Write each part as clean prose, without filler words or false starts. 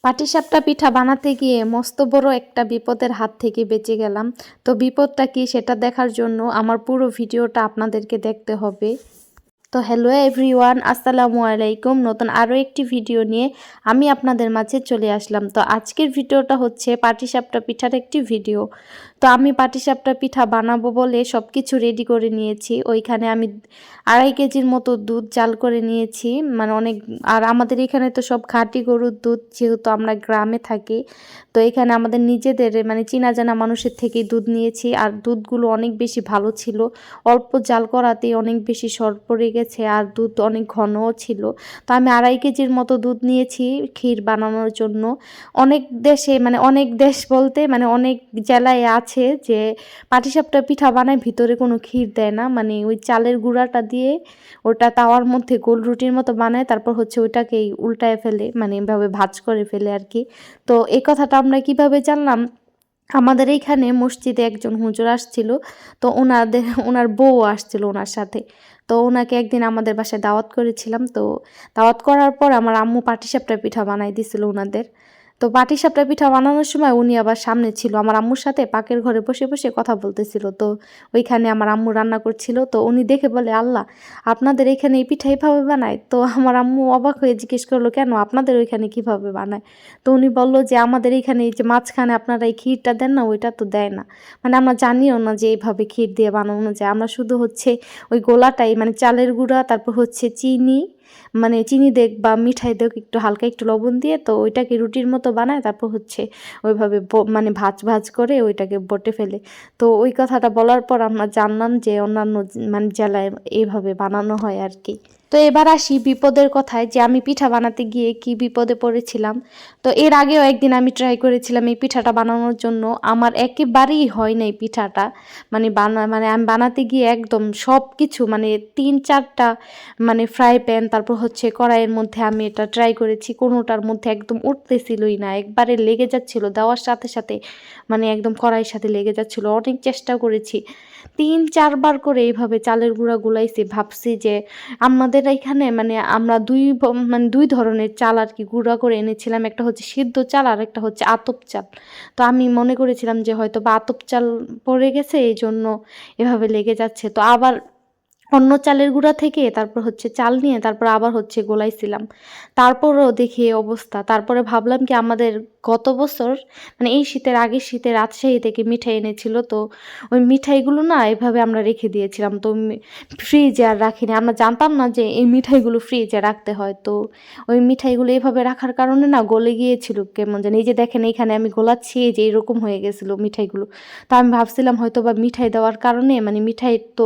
পাটিসাপটা পিঠা বানাতে গিয়ে মস্ত বড় একটা বিপদের হাত থেকে বেঁচে গেলাম। তো বিপদটা কি সেটা দেখার জন্য আমার পুরো ভিডিওটা আপনাদেরকে দেখতে হবে। তো হ্যালো এভরিওয়ান, আসসালামু আলাইকুম। নতুন আরও একটি ভিডিও নিয়ে আমি আপনাদের মাঝে চলে আসলাম। তো আজকের ভিডিওটা হচ্ছে পাটিসাপটা পিঠার একটি ভিডিও। তো আমি পাটিসাপটা পিঠা বানাবো বলে সব কিছু রেডি করে নিয়েছি। ওইখানে আমি 2.5 কেজির মতো দুধ জাল করে নিয়েছি, মানে অনেক। আর আমাদের এখানে তো সব খাঁটি গরুর দুধ, যেহেতু আমরা গ্রামে থাকি। তো এখানে আমাদের নিজেদের মানে চেনা জানা মানুষের থেকেই দুধ নিয়েছি, আর দুধগুলো অনেক বেশি ভালো ছিল। অল্প জাল করাতেই অনেক বেশি সর পড়ে গেছে, আর দুধ অনেক ঘনও ছিল। তো আমি 2.5 কেজির মতো দুধ নিয়েছি ক্ষীর বানানোর জন্য। অনেক দেশে, মানে অনেক দেশ বলতে মানে অনেক জেলায় আছে যে পাটিসাপটা পিঠা বানায় ভিতরে কোনো ক্ষীর দেয় না, মানে ওই চালের গুঁড়াটা দিয়ে ওটা তাওয়ার মধ্যে গোল রুটির মতো বানায়, তারপর হচ্ছে ওইটাকেই উল্টায় ফেলে, মানে এভাবে ভাঁজ করে ফেলে আর কি। তো এই কথাটা আমরা কিভাবে জানলাম, আমাদের এইখানে মসজিদে একজন হুজুর আসছিল। তো ওনার বউ আসছিল ওনার সাথে। তো ওনাকে একদিন আমাদের বাসায় দাওয়াত করেছিলাম। তো দাওয়াত করার পর আমার আম্মু পাটিসাপটা পিঠা বানাই দিছিল ওনাদের। তো পাটিসাপটা পিঠা বানানোর সময় উনি আবার সামনে ছিল, আমার আম্মুর সাথে পাকের ঘরে বসে বসে কথা বলতেছিল। তো ওইখানে আমার আম্মু রান্না করছিল। তো উনি দেখে বলে, আল্লাহ, আপনাদের এখানে এই পিঠা এইভাবে বানায়? তো আমার আম্মু অবাক হয়ে জিজ্ঞেস করলো, কেন, আপনাদের ওইখানে কিভাবে বানায়? তো উনি বলল যে আমাদের এখানে এই যে মাঝখানে আপনারা এই ক্ষীরটা দেন না, ওইটা তো দেয় না, মানে আমরা জানিও না যে এইভাবে ক্ষীর দিয়ে বানানো যায়। আমরা শুধু হচ্ছে ওই গোলাটাই, মানে চালের গুঁড়া, তারপর হচ্ছে চিনি, মানে চিনি দেখ বা মিঠাই দেখ একটু হালকা একটু লবণ দিয়ে, তো ওইটাকে রুটির মতো বানায়, তারপর হচ্ছে ওইভাবে মানে ভাজ ভাজ করে ওইটাকে বটে ফেলে। তো ওই কথাটা বলার পর আমরা জানলাম যে অন্যান্য মানে জেলায় এইভাবে বানানো হয় আর কি। তো এবার আসি বিপদের কথায়, যে আমি পিঠা বানাতে গিয়ে কি বিপদে পড়েছিলাম। তো এর আগেও একদিন আমি ট্রাই করেছিলাম এই পিঠাটা বানানোর জন্য, আমার একেবারেই হয় নাই পিঠাটা। মানে আমি বানাতে গিয়ে একদম সব কিছু, মানে 3-4টা মানে ফ্রাই প্যান, তারপর হচ্ছে কড়াইয়ের মধ্যে আমি এটা ট্রাই করেছি, কোনোটার মধ্যে একদম উঠতেছিলই না, একবারে লেগে যাচ্ছিল দেওয়ার সাথে সাথে, মানে একদম কড়াইয়ের সাথে লেগে যাচ্ছিল। অনেক চেষ্টা করেছি, 3-4 বার করে এইভাবে চালের গুঁড়া গুলাইছি। ভাবছি যে আমাদের এখানে মানে আমরা মানে 2 ধরনের চাল আর কি গুঁড়া করে এনেছিলাম, একটা হচ্ছে সিদ্ধ চাল আর একটা হচ্ছে আতপ চাল। তো আমি মনে করেছিলাম যে হয়তো বা আতপ চাল পড়ে গেছে, এই জন্য এভাবে লেগে যাচ্ছে। তো আবার অন্য চালের গুঁড়া থেকে তারপর হচ্ছে চাল নিয়ে তারপর আবার হচ্ছে গোলাইছিলাম। তারপরও দেখি এই অবস্থা। তারপরে ভাবলাম কি, আমাদের গত বছর মানে এই শীতের আগের শীতে রাজশাহী থেকে মিঠাই এনেছিল। তো ওই মিঠাইগুলো না এভাবে আমরা রেখে দিয়েছিলাম। তো ফ্রিজে আর রাখিনি, আমরা জানতাম না যে এই মিঠাইগুলো ফ্রিজে রাখতে হয়। তো ওই মিঠাইগুলো এভাবে রাখার কারণে না গলে গিয়েছিল কেমন জানি। এই যে দেখেন এইখানে আমি গোলাচ্ছি, এই যে এরকম হয়ে গেছিলো মিঠাইগুলো। তো আমি ভাবছিলাম হয়তো বা মিঠাই দেওয়ার কারণে, মানে মিঠাই তো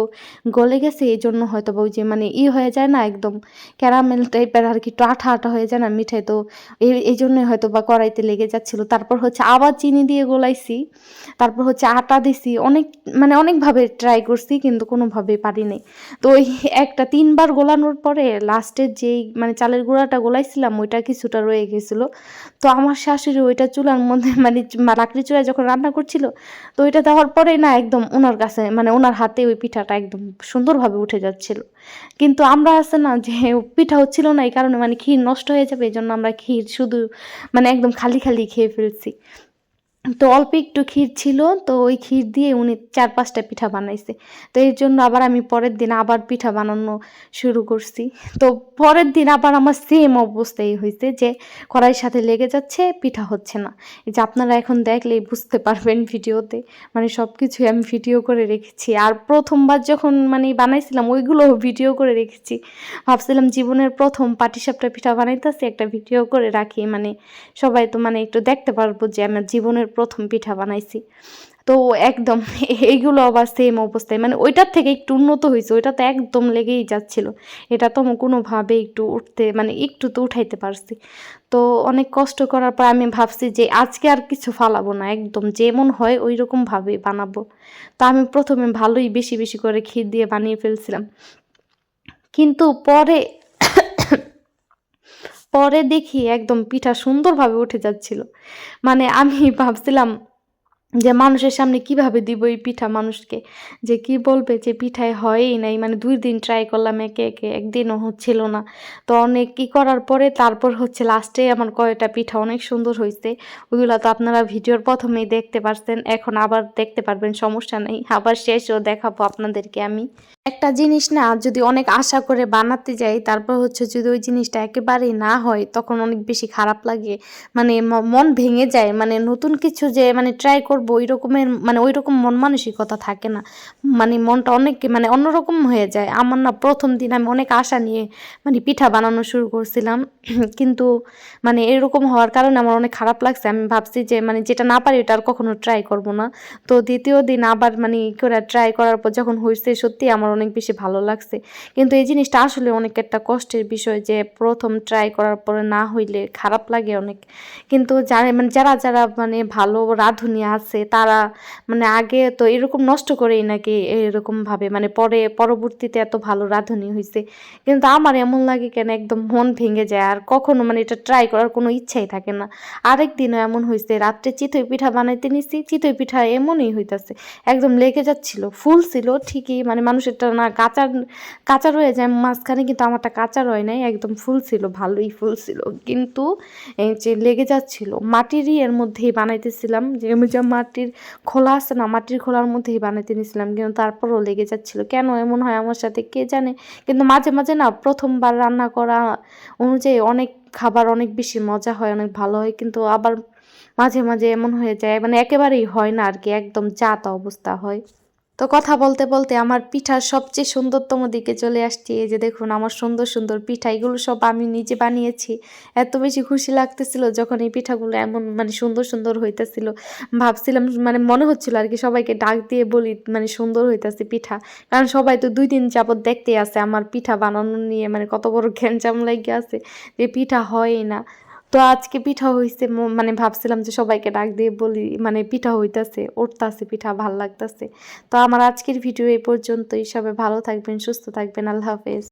গলে গেছে, এই জন্য হয়তো বা ওই যে মানে হয়ে যায় না, একদম ক্যারামেল টাইপের আর কি, একটু আঠা আঠা হয়ে যায় না মিঠাই। তো এই জন্যই হয়তো বা কড়াইতে লেগে যাচ্ছিল। তারপর হচ্ছে আবার চিনি দিয়ে গোলাইছি, তারপর হচ্ছে আটা দিছি, অনেক মানে অনেকভাবে ট্রাই করছি, কিন্তু কোনোভাবেই পারি নাই। তো ওই একটা 3 বার গোলানোর পরে লাস্টের যেই মানে চালের গুঁড়াটা গোলাইছিলাম ওইটা কিছুটা রয়ে গেছিলো। তো আমার শাশুড়ি ওইটা চুলার মধ্যে মানে লাকড়ি চুলায় যখন রান্না করছিল, তো ওইটা দেওয়ার পরে না একদম ওনার কাছে মানে ওনার হাতে ওই পিঠাটা একদম সুন্দরভাবে উঠে যাচ্ছিল। কিন্তু আমরা আছে না যে পিঠা হচ্ছিল না, এই কারণে মানে ক্ষীর নষ্ট হয়ে যাবে, এই জন্য আমরা ক্ষীর শুধু মানে একদম খালি খালি খেয়ে ফেলছি। তো অল্প একটু ক্ষীর ছিল, তো ওই ক্ষীর দিয়ে উনি 4-5টা পিঠা বানাইছে। তো এর জন্য আবার আমি পরের দিন আবার পিঠা বানানো শুরু করছি। তো পরের দিন আবার আমার সেম অবস্থাই হয়েছে, যে কড়াইয়ের সাথে লেগে যাচ্ছে, পিঠা হচ্ছে না। এই যে আপনারা এখন দেখলেই বুঝতে পারবেন ভিডিওতে, মানে সব কিছুই আমি ভিডিও করে রেখেছি। আর প্রথমবার যখন মানে বানাইছিলাম ওইগুলো ভিডিও করে রেখেছি। ভাবছিলাম জীবনের প্রথম পাটিসাপটা পিঠা বানাইতেছি, একটা ভিডিও করে রাখি, মানে সবাই তো মানে একটু দেখতে পারবো যে আমার জীবনের প্রথম পিঠা বানাইছি। তো একদম এইগুলো আবার সেম অবস্থায়, মানে ওইটার থেকে একটু উন্নত হয়েছে, ওইটা তো একদম লেগেই যাচ্ছিল। এটা তো কোনোভাবে একটু উঠতে মানে একটু তো উঠাইতে পারছি। তো অনেক কষ্ট করার পর আমি ভাবছি যে আজকে আর কিছু ফালাবো না, একদম যেমন হয় ওই রকমভাবে বানাবো। তো আমি প্রথমে ভালোই বেশি বেশি করে ক্ষীর দিয়ে বানিয়ে ফেলছিলাম, কিন্তু পরে পরে দেখি একদম পিঠা সুন্দরভাবে উঠে যাচ্ছিল। মানে আমি ভাবছিলাম যে মানুষের সামনে কিভাবে দিব এই পিঠা মানুষকে, যে কি বলবে যে পিঠায় হয়ই নাই, মানে 2 দিন ট্রাই করলাম একে একে, একদিনও হচ্ছিল না। তো অনেক কি করার পরে তারপর হচ্ছে লাস্টে আমার কয়টা পিঠা অনেক সুন্দর হয়েছে, ওইগুলো তো আপনারা ভিডিওর প্রথমেই দেখতে পারছেন, এখন আবার দেখতে পারবেন, সমস্যা নেই, আবার শেষও দেখাবো আপনাদেরকে আমি। একটা জিনিস না যদি অনেক আশা করে বানাতে যাই, তারপর হচ্ছে যদি ওই জিনিসটা একেবারেই না হয়, তখন অনেক বেশি খারাপ লাগে, মানে মন ভেঙে যায়, মানে নতুন কিছু যে মানে ট্রাই করব ওই রকমের মানে ওই রকম মন মানসিকতা থাকে না, মানে মনটা অনেক মানে অন্যরকম হয়ে যায় আমার না। প্রথম দিন আমি অনেক আশা নিয়ে মানে পিঠা বানানো শুরু করছিলাম, কিন্তু মানে এরকম হওয়ার কারণে আমার অনেক খারাপ লাগছে, আমি ভাবছি যে মানে যেটা না পারি ওটা আর কখনো ট্রাই করব না। তো দ্বিতীয় দিন আবার মানে করে ট্রাই করার পর যখন হয়েছে, সত্যি আমার অনেক বেশি ভালো লাগছে। কিন্তু এই জিনিসটা আসলে অনেক একটা কষ্টের বিষয়, যে প্রথম ট্রাই করার পরে না হইলে খারাপ লাগে অনেক। কিন্তু যারা মানে যারা মানে ভালো রাঁধুনি আছে, তারা মানে আগে তো এরকম নষ্ট করেই নাকি এরকম ভাবে মানে পরবর্তীতে এত ভালো রাঁধুনি হয়েছে। কিন্তু আমার এমন লাগে কেন, একদম মন ভেঙে যায়, আর কখনো মানে এটা ট্রাই করার কোনো ইচ্ছাই থাকে না। আরেকদিনও এমন হয়েছে, রাত্রে চিতই পিঠা বানাইতে নিছি, চিতই পিঠা এমনই হইতাছে, একদম লেগে যাচ্ছিল, ফুল ছিল ঠিকই, মানে মানুষেরটা না কাঁচা কাঁচা রয়ে যায় মাঝখানে, কিন্তু আমারটা কাঁচা রয় নাই, একদম ফুল ছিল, ভালোই ফুল ছিল, কিন্তু এই যে লেগে যাচ্ছিল। মাটিরই এর মধ্যেই বানাইতেছিলাম, যে আমি যে মাটির খোলা আছে না, মাটির খোলার মধ্যেই বানাইতে নিছিলাম, কিন্তু তারপরও লেগে যাচ্ছিল, কেন এমন হয় আমার সাথে কে জানে। কিন্তু মাঝে মাঝে না প্রথমবার রান্না করা অনুযায়ী অনেক খাবার অনেক বেশি মজা হয়, অনেক ভালো হয়, কিন্তু আবার মাঝে মাঝে এমন হয়ে যায় মানে একেবারেই হয় না আর কি, একদম যা তা অবস্থা হয়। তো কথা বলতে বলতে আমার পিঠার সবচেয়ে সুন্দরতম দিকে চলে আসছি, এই যে দেখুন আমার সুন্দর সুন্দর পিঠা, এগুলো সব আমি নিজে বানিয়েছি। এত বেশি খুশি লাগতেছিল যখন এই পিঠাগুলো এমন মানে সুন্দর সুন্দর হইতেছিল, ভাবছিলাম মানে মনে হচ্ছিল আর কি সবাইকে ডাক দিয়ে বলি মানে সুন্দর হইতেছে পিঠা, কারণ সবাই তো 2 দিন যাবত দেখতে আছে আমার পিঠা বানানো নিয়ে, মানে কত বড় ঘ্যানচাম লাগে আছে যে পিঠা হয়ই না। তো আজকে পিঠা হইছে, মানে ভাবছিলাম যে সবাইকে ডাক দিয়ে বলি মানে পিঠা হইতাছে, উঠতাছে পিঠা, ভাল লাগতাছে। তো আমার আজকের ভিডিও এই পর্যন্তই, সবাই ভালো থাকবেন, সুস্থ থাকবেন, আল্লাহ হাফেজ।